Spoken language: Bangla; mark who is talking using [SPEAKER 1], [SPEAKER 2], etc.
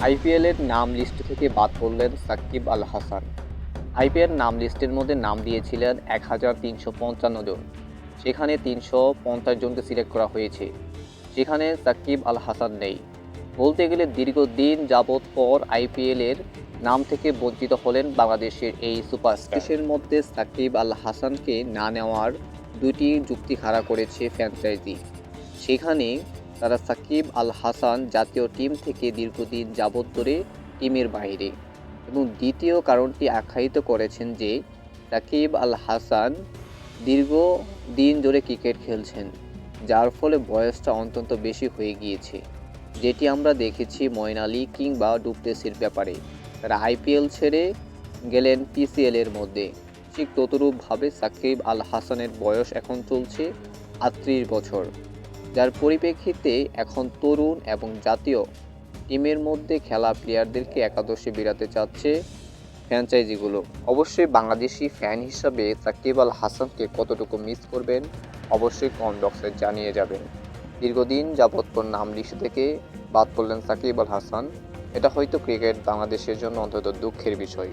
[SPEAKER 1] আইপিএলের নাম লিস্ট থেকে বাদ পড়লেন সাকিব আল হাসান। আইপিএল নাম লিস্টের মধ্যে নাম দিয়েছিলেন 1355 জন, সেখানে 350 জনকে সিলেক্ট করা হয়েছে, সেখানে সাকিব আল হাসান নেই। বলতে গেলে দীর্ঘদিন যাবৎ পর আইপিএলের নাম থেকে বঞ্চিত হলেন বাংলাদেশের এই সুপারস্টার। দেশের মধ্যে সাকিব আল হাসানকে না নেওয়ার দুটি যুক্তি খাড়া করেছে ফ্র্যাঞ্চাইজি। সেখানে তারা সাকিব আল হাসান জাতীয় টিম থেকে দীর্ঘদিন যাবৎ ধরে টিমের বাইরে, এবং দ্বিতীয় কারণটি আখ্যায়িত করেছেন যে সাকিব আল হাসান দীর্ঘদিন ধরে ক্রিকেট খেলছেন, যার ফলে বয়সটা অত্যন্ত বেশি হয়ে গিয়েছে, যেটি আমরা দেখেছি মঈন আলী কিংবা ডুপ্লেসির ব্যাপারে। তারা আইপিএল ছেড়ে গেলেন পিসিএলের মধ্যে। ঠিক ততরূপভাবে সাকিব আল হাসানের বয়স এখন চলছে 38 বছর, যার পরিপ্রেক্ষিতে এখন তরুণ এবং জাতীয় টিমের মধ্যে খেলা প্লেয়ারদেরকে একাদশে বিরাতে চাচ্ছে ফ্র্যাঞ্চাইজিগুলো। অবশ্যই বাংলাদেশি ফ্যান হিসাবে সাকিব আল হাসানকে কতটুকু মিস করবেন অবশ্যই কমেন্ট বক্সে জানিয়ে যাবেন। দীর্ঘদিন যাবৎ পর নাম লিস্ট থেকে বাদ পড়লেন সাকিব আল হাসান। এটা হয়তো ক্রিকেট বাংলাদেশের জন্য অন্তত দুঃখের বিষয়।